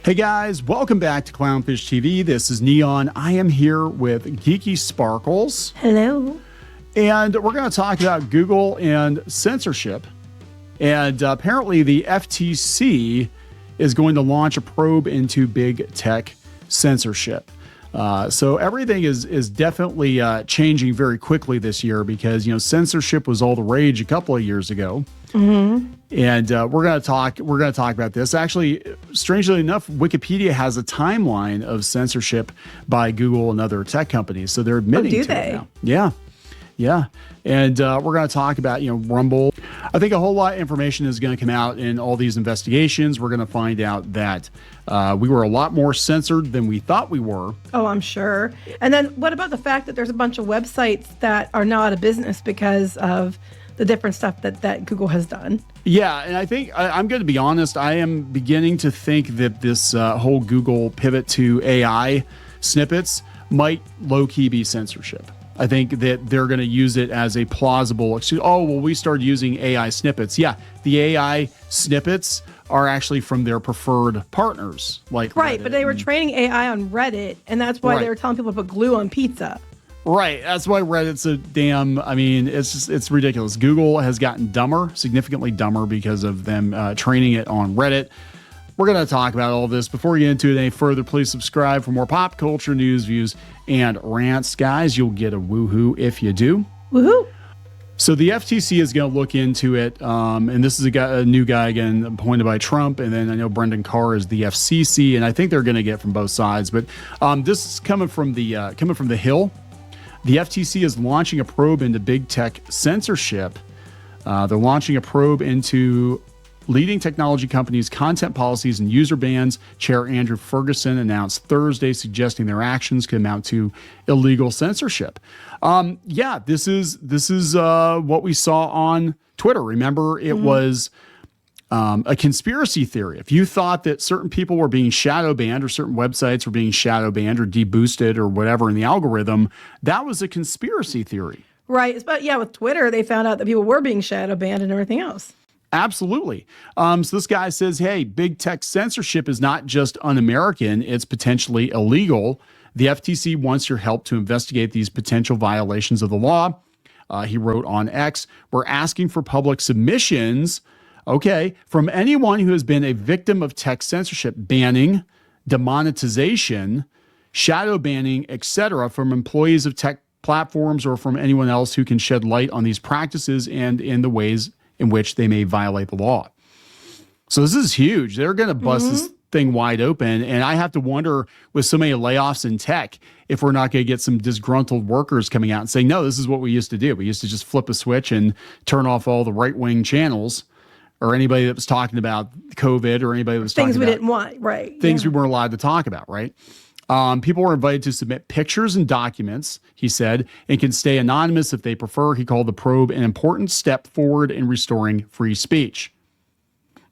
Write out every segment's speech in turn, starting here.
Hey guys, welcome back to Clownfish TV. This is Kneon. I am here with Geeky Sparkles. Hello. And we're going to talk about Google and censorship. And apparently the FTC is going to launch a probe into big tech censorship. So everything is definitely changing very quickly this year because, censorship was all the rage a couple of years ago. Mm-hmm. And we're going to talk about this. Actually, strangely enough, Wikipedia has a timeline of censorship by Google and other tech companies. So they're admitting to it now. Yeah. And we're going to talk about, Rumble. I think a whole lot of information is going to come out in all these investigations. We're going to find out that we were a lot more censored than we thought we were. Oh, I'm sure. And then what about the fact that there's a bunch of websites that are now out of business because of the different stuff that Google has done? Yeah, and I think I'm going to be honest. I am beginning to think that this whole Google pivot to AI snippets might low-key be censorship. I think that they're going to use it as a plausible excuse. Oh, well, we started using AI snippets. Yeah, the AI snippets are actually from their preferred partners, like right. Reddit. But they were training AI on Reddit, and that's why they were telling people to put glue on pizza. Right. That's why Reddit's a damn. I mean, it's ridiculous. Google has gotten dumber, significantly dumber, because of them training it on Reddit. We're going to talk about all this. Before we get into it any further, please subscribe for more pop culture news, views, and rants. Guys, you'll get a woohoo if you do. Woohoo! So the FTC is going to look into it, and this is a new guy, again, appointed by Trump, and then I know Brendan Carr is the FCC, and I think they're going to get from both sides. But this is coming from the Hill. The FTC is launching a probe into big tech censorship. They're launching a probe into leading technology companies' content policies and user bans. Chair Andrew Ferguson announced Thursday, suggesting their actions could amount to illegal censorship. This is what we saw on Twitter. Remember, it was a conspiracy theory. If you thought that certain people were being shadow banned or certain websites were being shadow banned or deboosted or whatever in the algorithm, that was a conspiracy theory. Right. But yeah, with Twitter, they found out that people were being shadow banned and everything else. Absolutely. So this guy says, hey, big tech censorship is not just un-American, it's potentially illegal. The FTC wants your help to investigate these potential violations of the law. He wrote on X, we're asking for public submissions, from anyone who has been a victim of tech censorship, banning, demonetization, shadow banning, etc., from employees of tech platforms or from anyone else who can shed light on these practices and in the ways in which they may violate the law. So this is huge. They're going to bust this thing wide open. And I have to wonder, with so many layoffs in tech, if we're not going to get some disgruntled workers coming out and saying, no, this is what we used to do. We used to just flip a switch and turn off all the right-wing channels, or anybody that was talking about COVID, or anybody that was things talking we about didn't want, right? Things we weren't allowed to talk about, right? People were invited to submit pictures and documents, he said, and can stay anonymous if they prefer. He called the probe an important step forward in restoring free speech.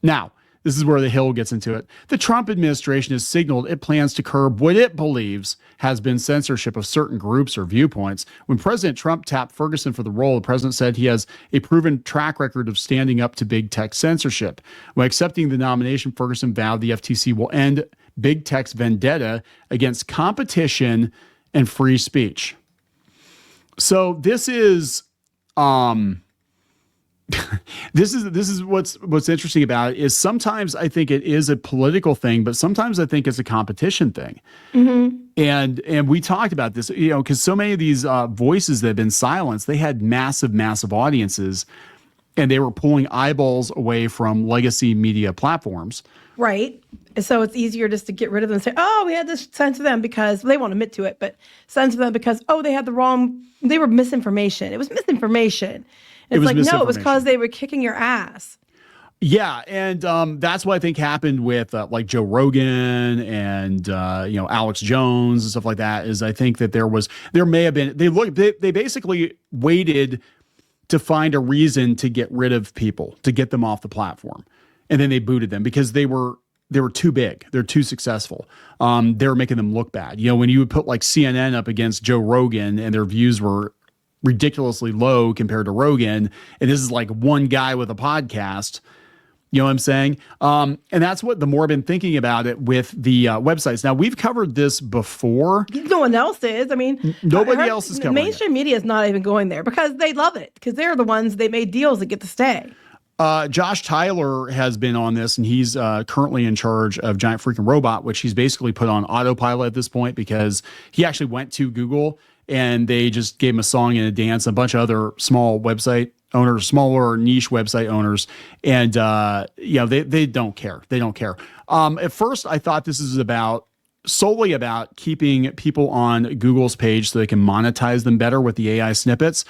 Now, this is where the Hill gets into it. The Trump administration has signaled it plans to curb what it believes has been censorship of certain groups or viewpoints. When President Trump tapped Ferguson for the role, the president said he has a proven track record of standing up to big tech censorship. When accepting the nomination, Ferguson vowed the FTC will end big tech's vendetta against competition and free speech. So this is this is what's interesting about it is sometimes I think it is a political thing, but sometimes I think it's a competition thing. Mm-hmm. And we talked about this, because so many of these voices that have been silenced, they had massive audiences, and they were pulling eyeballs away from legacy media platforms. Right. So it's easier just to get rid of them and say, oh, we had to censor them because they won't admit to it, but censor them because, they were misinformation. It was misinformation. It's like, no, it was because they were kicking your ass. Yeah, and that's what I think happened with like Joe Rogan and Alex Jones and stuff like that. Is I think that there may have been they basically waited to find a reason to get rid of people, to get them off the platform, and then they booted them because they were too big, they're too successful. They were making them look bad. When you would put like CNN up against Joe Rogan and their views were ridiculously low compared to Rogan, and this is like one guy with a podcast, You know what I'm saying? And that's what the more I've been thinking about it with the websites. Now, we've covered this before. No one else is. I mean, nobody else is covering mainstream media is not even going there because they love it because they're the ones they made deals that get to stay. Josh Tyler has been on this, and he's currently in charge of Giant Freaking Robot, which he's basically put on autopilot at this point because he actually went to Google and they just gave him a song and a dance, a bunch of other small website owners, smaller niche website owners, and they don't care. They don't care. At first, I thought this is solely about keeping people on Google's page so they can monetize them better with the AI snippets.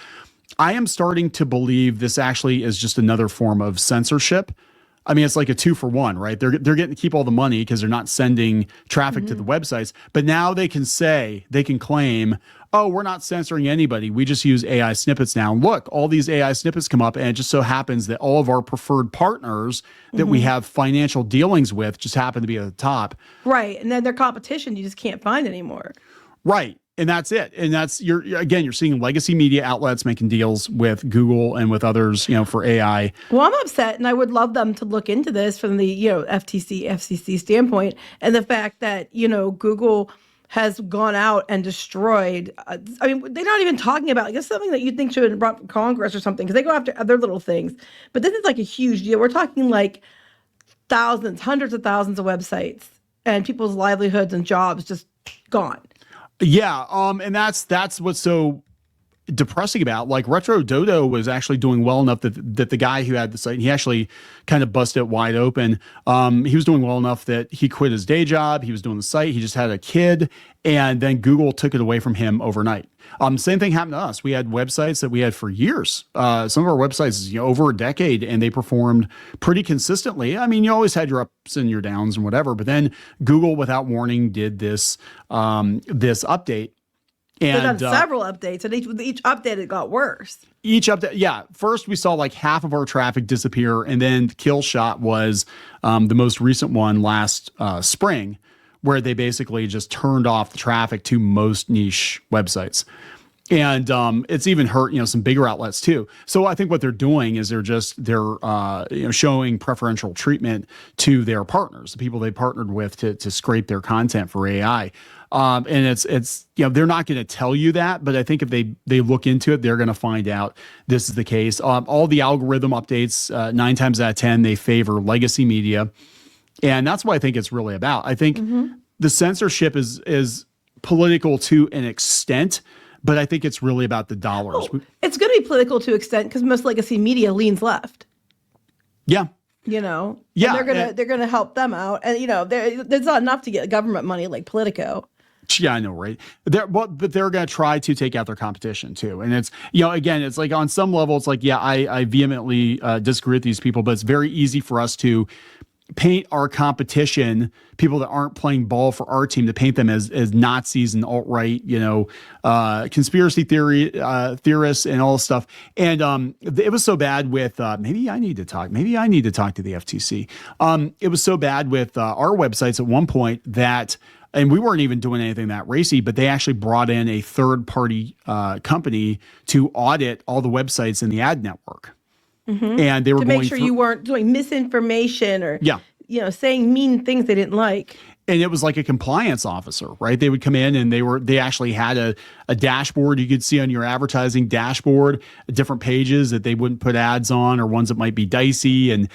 I am starting to believe this actually is just another form of censorship. I mean, it's like a 2-for-1, right? They're getting to keep all the money because they're not sending traffic to the websites. But now they can claim, oh, we're not censoring anybody. We just use AI snippets now. And look, all these AI snippets come up, and it just so happens that all of our preferred partners that we have financial dealings with just happen to be at the top. Right. And then their competition you just can't find anymore. Right. And that's it. And that's you're seeing legacy media outlets making deals with Google and with others, for AI. Well, I'm upset, and I would love them to look into this from the, FTC, FCC standpoint, and the fact that, Google has gone out and destroyed. I mean, they're not even talking about, I guess, something that you'd think should have been brought to Congress or something, because they go after other little things. But this is like a huge deal. We're talking like thousands, hundreds of thousands of websites, and people's livelihoods and jobs just gone. Yeah, and that's what's so depressing about. Like Retro Dodo was actually doing well enough that the guy who had the site, he actually kind of busted it wide open. He was doing well enough that he quit his day job. He was doing the site. He just had a kid, and then Google took it away from him overnight. Same thing happened to us. We had websites that we had for years. Some of our websites, over a decade, and they performed pretty consistently. I mean, you always had your ups and your downs and whatever, but then Google, without warning, did this update. And they've done several updates, and each update it got worse. Each update, yeah. First, we saw like half of our traffic disappear, and then the kill shot was the most recent one last spring, where they basically just turned off the traffic to most niche websites. And it's even hurt, some bigger outlets too. So I think what they're doing is they're showing preferential treatment to their partners, the people they partnered with to scrape their content for AI. And it's they're not going to tell you that, but I think if they look into it, they're going to find out this is the case. All the algorithm updates, 9 times out of 10, they favor legacy media. And that's what I think it's really about. I think the censorship is political to an extent, but I think it's really about the dollars. Oh, it's going to be political to an extent because most legacy media leans left. Yeah. Yeah, and they're gonna help them out, and there's not enough to get government money like Politico. Yeah, I know, right? But they're going to try to take out their competition too. And it's, again, it's like on some level, it's like, yeah, I vehemently disagree with these people, but it's very easy for us to paint our competition, people that aren't playing ball for our team, to paint them as Nazis and alt-right, conspiracy theorists and all this stuff. And it was so bad with maybe I need to talk to the FTC. It was so bad with our websites at one point that, and we weren't even doing anything that racy, but they actually brought in a third-party company to audit all the websites in the ad network. And they were to make sure you weren't doing misinformation or saying mean things they didn't like. And it was like a compliance officer, right? They would come in and they actually had a dashboard you could see on your advertising dashboard, different pages that they wouldn't put ads on or ones that might be dicey. And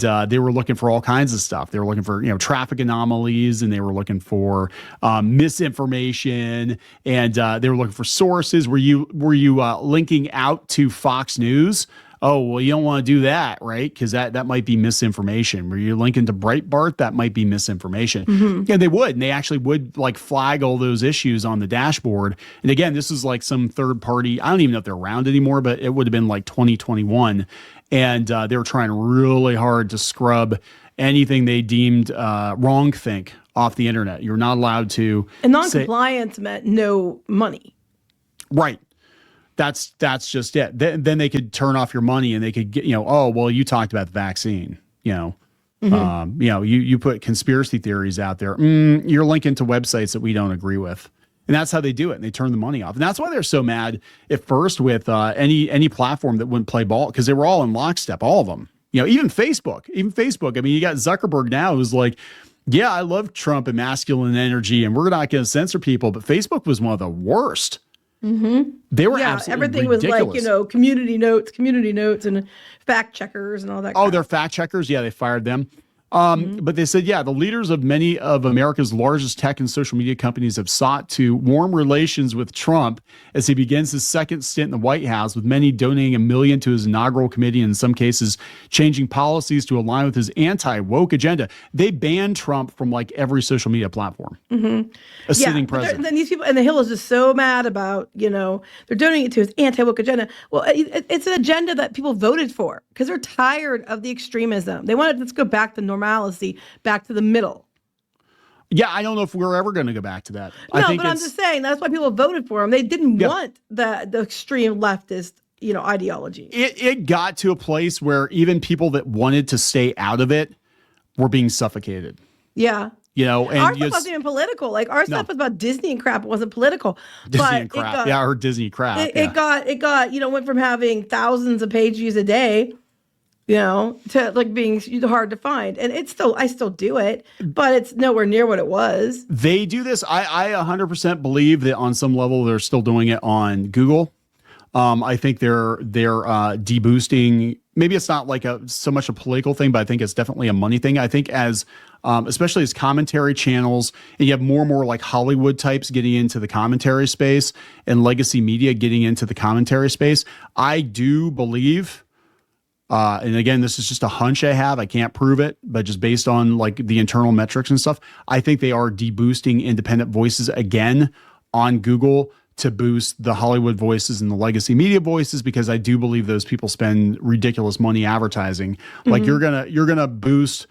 they were looking for all kinds of stuff. They were looking for, traffic anomalies, and they were looking for misinformation, and they were looking for sources. Were you linking out to Fox News? Oh, well, you don't want to do that, right? Because that might be misinformation. Were you linking to Breitbart? That might be misinformation. And they would. And they actually would like flag all those issues on the dashboard. And again, this is like some third party. I don't even know if they're around anymore, but it would have been like 2021. And they were trying really hard to scrub anything they deemed wrongthink off the internet. You're not allowed to. And non-compliance meant no money. Right. That's just it. Then they could turn off your money, and they could get, oh, well, you talked about the vaccine, you put conspiracy theories out there. You're linking to websites that we don't agree with. And that's how they do it. And they turn the money off. And that's why they're so mad at first with any platform that wouldn't play ball, because they were all in lockstep, all of them. Even Facebook. I mean, you got Zuckerberg now who's like, yeah, I love Trump and masculine energy, and we're not going to censor people. But Facebook was one of the worst. Mm-hmm. They were absolutely everything ridiculous. was like, community notes and fact checkers and all that. Oh, they're fact checkers. Yeah, they fired them. But they said, yeah, the leaders of many of America's largest tech and social media companies have sought to warm relations with Trump as he begins his second stint in the White House, with many donating $1 million to his inaugural committee, and in some cases changing policies to align with his anti-woke agenda. They banned Trump from like every social media platform. A sitting president. Then these people, and the Hill is just so mad about, they're donating it to his anti-woke agenda. Well, it's an agenda that people voted for because they're tired of the extremism. They wanted, let's go back to normalcy, back to the middle. Yeah, I don't know if we're ever going to go back to that. No, but I'm just saying that's why people voted for him. They didn't want the extreme leftist, ideology. It got to a place where even people that wanted to stay out of it were being suffocated. Yeah. And our stuff wasn't even political. Like our stuff was about Disney and crap. It wasn't political. Disney and crap. I heard Disney crap. It got, went from having thousands of page views a day, to like being hard to find. And I still do it, but it's nowhere near what it was. They do this. I 100% believe that on some level they're still doing it on Google. I think they're deboosting. Maybe it's not like so much a political thing, but I think it's definitely a money thing. I think especially as commentary channels, and you have more and more like Hollywood types getting into the commentary space and legacy media getting into the commentary space. I do believe, and again, this is just a hunch I have. I can't prove it, but just based on like the internal metrics and stuff, I think they are deboosting independent voices again on Google to boost the Hollywood voices and the legacy media voices, because I do believe those people spend ridiculous money advertising. Like you're gonna boost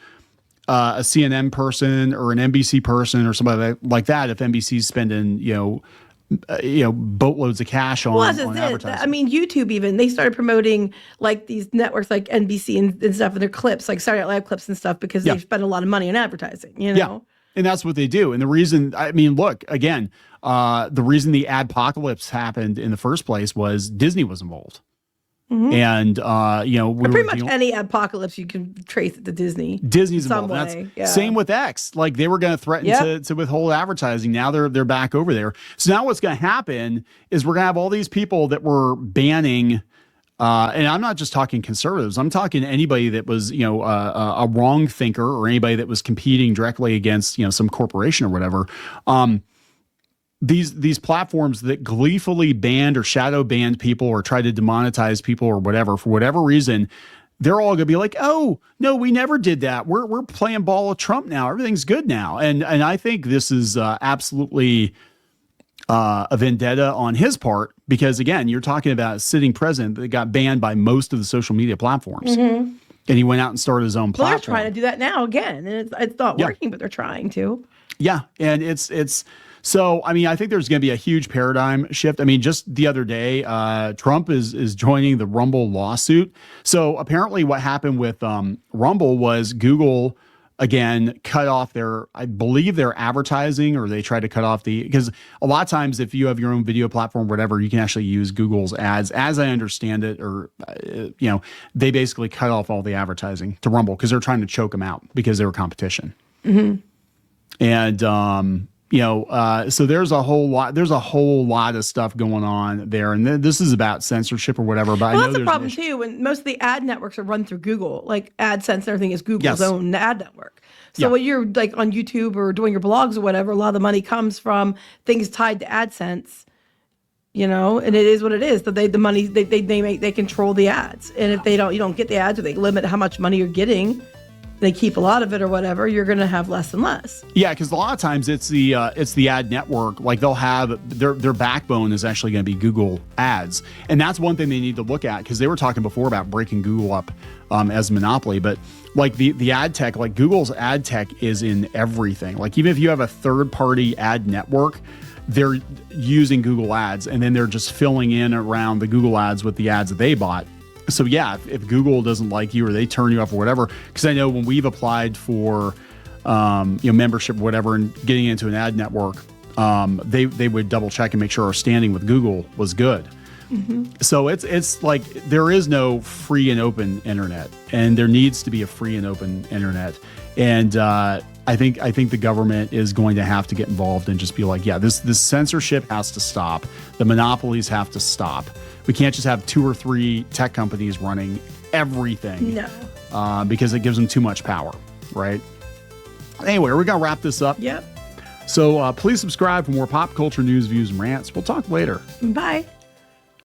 a CNN person or an NBC person or somebody like that if NBC's spending boatloads of cash on advertising. I mean, YouTube even, they started promoting like these networks like NBC and stuff and their clips, like Saturday Night Live clips and stuff, because they spend a lot of money on advertising. Yeah. And that's what they do. And the reason, I mean, look, again, the reason the adpocalypse happened in the first place was Disney was involved. And, pretty much any apocalypse you can trace it to Disney. Disney's involved. Same with X. Like they were going to threaten to withhold advertising. Now they're back over there. So now what's going to happen is we're going to have all these people that were banning, and I'm not just talking conservatives. I'm talking anybody that was, a wrong thinker, or anybody that was competing directly against, some corporation or whatever. These platforms that gleefully banned or shadow banned people or tried to demonetize people or whatever, for whatever reason, they're all going to be like, oh, no, we never did that. We're playing ball with Trump now. Everything's good now. And I think this is absolutely a vendetta on his part, because, again, you're talking about a sitting president that got banned by most of the social media platforms. And he went out and started his own platform. Well, they're trying to do that now again. And it's not working, but they're trying to. Yeah. And it's so, I mean, I think there's going to be a huge paradigm shift. I mean, just the other day, Trump is joining the Rumble lawsuit. So apparently what happened with Rumble was Google, again, cut off their advertising, or they tried to cut off because a lot of times if you have your own video platform, whatever, you can actually use Google's ads, as I understand it, or, they basically cut off all the advertising to Rumble because they're trying to choke them out because they were competition. And, so there's a whole lot of stuff going on there, and this is about censorship or whatever. But I know that's the problem too. When most of the ad networks are run through Google, like AdSense and everything is Google's own ad network. So when you're like on YouTube or doing your blogs or whatever, a lot of the money comes from things tied to AdSense. And it is what it is. That they control the ads, and if you don't get the ads, or they limit how much money you're getting, they keep a lot of it or whatever, you're going to have less and less. Yeah, because a lot of times it's the ad network. Like they'll have their backbone is actually going to be Google ads, and that's one thing they need to look at, because they were talking before about breaking Google up as a monopoly. But like the ad tech, like Google's ad tech is in everything. Like even if you have a third party ad network, they're using Google ads, and then they're just filling in around the Google ads with the ads that they bought. So yeah, if Google doesn't like you or they turn you off or whatever, because I know when we've applied for membership or whatever and getting into an ad network, they would double check and make sure our standing with Google was good. So it's like there is no free and open internet, and there needs to be a free and open internet. And I think the government is going to have to get involved and just be like, yeah, this censorship has to stop. The monopolies have to stop. We can't just have 2 or 3 tech companies running everything. No. Because it gives them too much power, right? Anyway, we're going to wrap this up. Yep. So please subscribe for more pop culture news, views, and rants. We'll talk later. Bye.